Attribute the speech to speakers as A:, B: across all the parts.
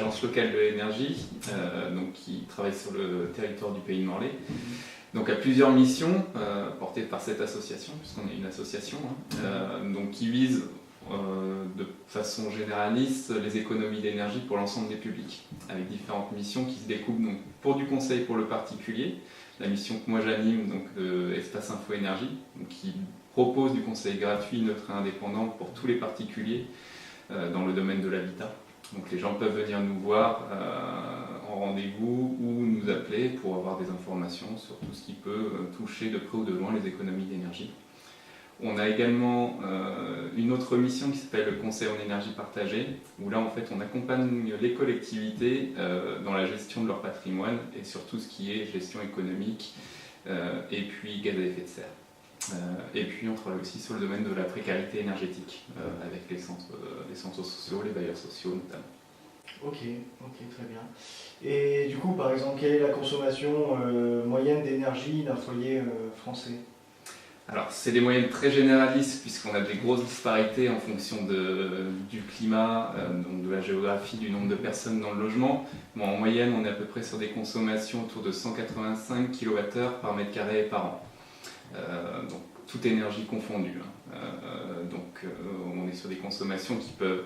A: l'Agence locale de l'énergie, donc qui travaille sur le territoire du Pays de Morlaix. Donc, a plusieurs missions portées par cette association, puisqu'on est une association, donc qui vise de façon généraliste les économies d'énergie pour l'ensemble des publics, avec différentes missions qui se découpent donc, pour du conseil pour le particulier, la mission que moi j'anime, donc Espace Info Énergie, donc, qui propose du conseil gratuit, neutre et indépendant pour tous les particuliers dans le domaine de l'habitat. Donc les gens peuvent venir nous voir en rendez-vous ou nous appeler pour avoir des informations sur tout ce qui peut toucher de près ou de loin les économies d'énergie. On a également une autre mission qui s'appelle le conseil en énergie partagée, où là en fait on accompagne les collectivités dans la gestion de leur patrimoine et sur tout ce qui est gestion économique et puis gaz à effet de serre. Et puis on travaille aussi sur le domaine de la précarité énergétique avec les centres sociaux, les bailleurs sociaux notamment.
B: Ok, très bien. Et du coup, par exemple, quelle est la consommation moyenne d'énergie d'un foyer français ?
A: Alors, c'est des moyennes très généralistes puisqu'on a des grosses disparités en fonction du climat, donc de la géographie, du nombre de personnes dans le logement. Bon, en moyenne, on est à peu près sur des consommations autour de 185 kWh par mètre carré par an. Donc, toute énergie confondue. On est sur des consommations qui peuvent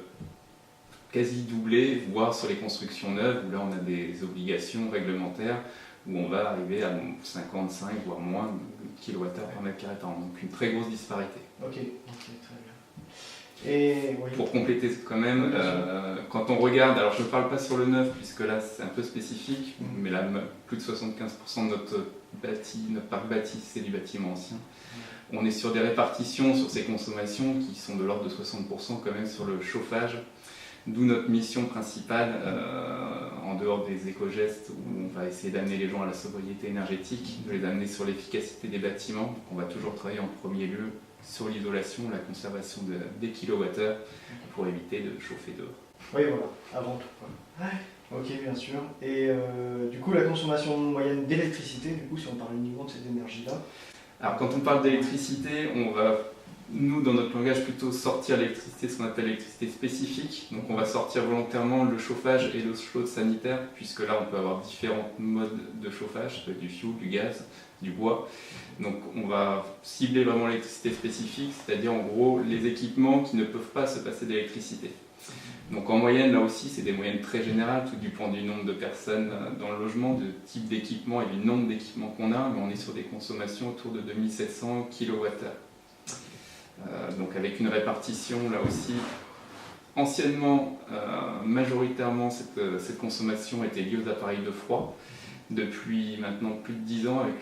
A: quasi doubler, voire sur les constructions neuves, où là on a des obligations réglementaires où on va arriver à 55 voire moins kWh par mètre carré par an. Donc une très grosse disparité.
B: Ok, très bien. Et, oui.
A: Pour compléter quand même, quand on regarde, alors je ne parle pas sur le neuf puisque là c'est un peu spécifique, mais là plus de 75% de notre parc bâti c'est du bâtiment ancien. On est sur des répartitions sur ces consommations qui sont de l'ordre de 60% quand même sur le chauffage. D'où notre mission principale, en dehors des éco-gestes, où on va essayer d'amener les gens à la sobriété énergétique, de les amener sur l'efficacité des bâtiments. Donc on va toujours travailler en premier lieu sur l'isolation, la conservation des kilowattheures, pour éviter de chauffer dehors.
B: Oui, voilà, avant tout. Quoi. Ok, bien sûr. Et du coup, la consommation moyenne d'électricité, du coup, si on parle uniquement de cette énergie-là.
A: Alors quand on parle d'électricité, on va... Nous, dans notre langage, plutôt sortir l'électricité, ce qu'on appelle l'électricité spécifique. Donc on va sortir volontairement le chauffage et l'eau chaude sanitaire, puisque là on peut avoir différents modes de chauffage, ça peut être du fioul, du gaz, du bois. Donc on va cibler vraiment l'électricité spécifique, c'est-à-dire en gros les équipements qui ne peuvent pas se passer d'électricité. Donc en moyenne, là aussi, c'est des moyennes très générales, tout dépend du nombre de personnes dans le logement, du type d'équipement et du nombre d'équipements qu'on a, mais on est sur des consommations autour de 2700 kWh. Donc avec une répartition là aussi, anciennement majoritairement cette consommation était liée aux appareils de froid. Depuis maintenant plus de 10 ans, avec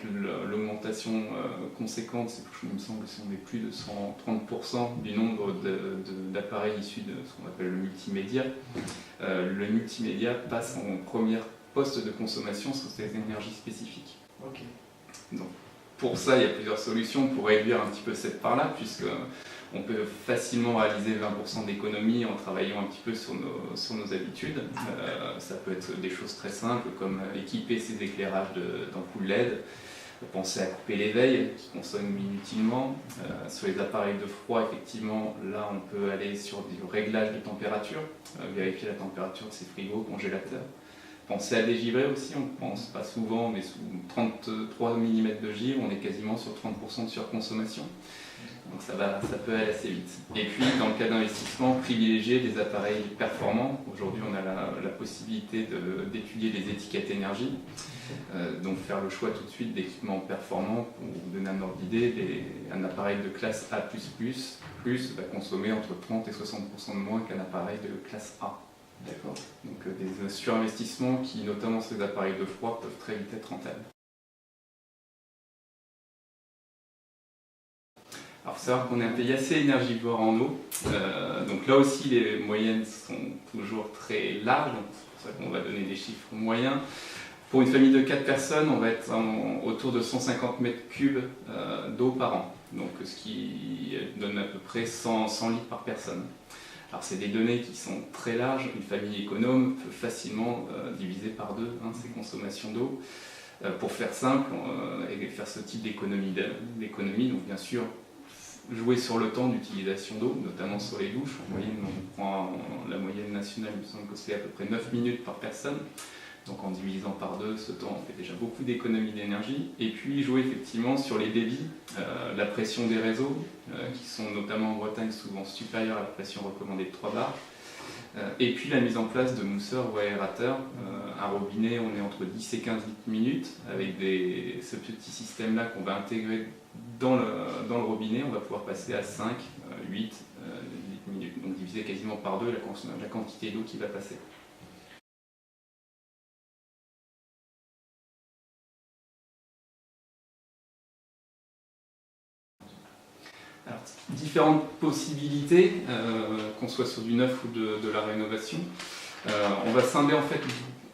A: l'augmentation conséquente, il me semble que on est plus de 130% du nombre d'appareils issus de ce qu'on appelle le multimédia. Le multimédia passe en première poste de consommation sur ces énergies spécifiques.
B: Okay.
A: Donc, pour ça, il y a plusieurs solutions pour réduire un petit peu cette part-là, puisqu'on peut facilement réaliser 20% d'économie en travaillant un petit peu sur nos habitudes. Ça peut être des choses très simples, comme équiper ses éclairages d'ampoules LED, penser à couper les veilles qui consomment inutilement. Sur les appareils de froid, effectivement, là, on peut aller sur du réglage de température, vérifier la température de ses frigos, congélateurs. Penser à dégivrer aussi, on ne pense pas souvent, mais sous 33 mm de givre, on est quasiment sur 30% de surconsommation. Donc ça peut aller assez vite. Et puis, dans le cas d'investissement, privilégier des appareils performants. Aujourd'hui, on a la possibilité d'étudier les étiquettes énergie, donc faire le choix tout de suite d'équipements performants. Pour vous donner un ordre d'idée, un appareil de classe A++ va consommer entre 30 et 60% de moins qu'un appareil de classe A. D'accord. Donc des surinvestissements qui, notamment sur les appareils de froid, peuvent très vite être rentables. Alors, il faut savoir qu'on est un pays assez énergivore en eau. Donc là aussi, les moyennes sont toujours très larges. Donc c'est pour ça qu'on va donner des chiffres moyens. Pour une famille de 4 personnes, on va être autour de 150 m3 d'eau par an. Donc ce qui donne à peu près 100 litres par personne. Alors c'est des données qui sont très larges, une famille économe peut facilement diviser par deux ses consommations d'eau. Pour faire simple et faire ce type d'économie, donc bien sûr jouer sur le temps d'utilisation d'eau, notamment sur les douches. En moyenne, on prend la moyenne nationale, il me semble que c'est à peu près 9 minutes par personne. Donc en divisant par 2, ce temps, on fait déjà beaucoup d'économies d'énergie. Et puis jouer effectivement sur les débits, la pression des réseaux, qui sont notamment en Bretagne souvent supérieures à la pression recommandée de 3 bars. Et puis la mise en place de mousseurs ou aérateurs. Un robinet, on est entre 10 et 15 minutes. Avec ce petit système-là qu'on va intégrer dans le robinet, on va pouvoir passer à 5, 8 minutes. Donc diviser quasiment par 2 la quantité d'eau qui va passer. Alors, différentes possibilités, qu'on soit sur du neuf ou de la rénovation. On va scinder en fait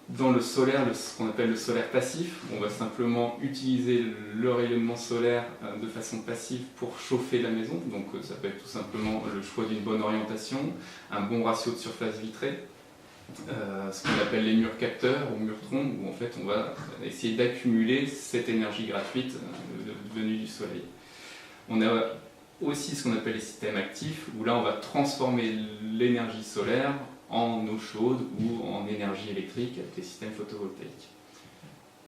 A: dans le solaire ce qu'on appelle le solaire passif. On va simplement utiliser le rayonnement solaire de façon passive pour chauffer la maison. Donc ça peut être tout simplement le choix d'une bonne orientation, un bon ratio de surface vitrée, ce qu'on appelle les murs capteurs ou murs troncs, où en fait on va essayer d'accumuler cette énergie gratuite venue du soleil. On a aussi ce qu'on appelle les systèmes actifs, où là on va transformer l'énergie solaire en eau chaude ou en énergie électrique avec les systèmes photovoltaïques.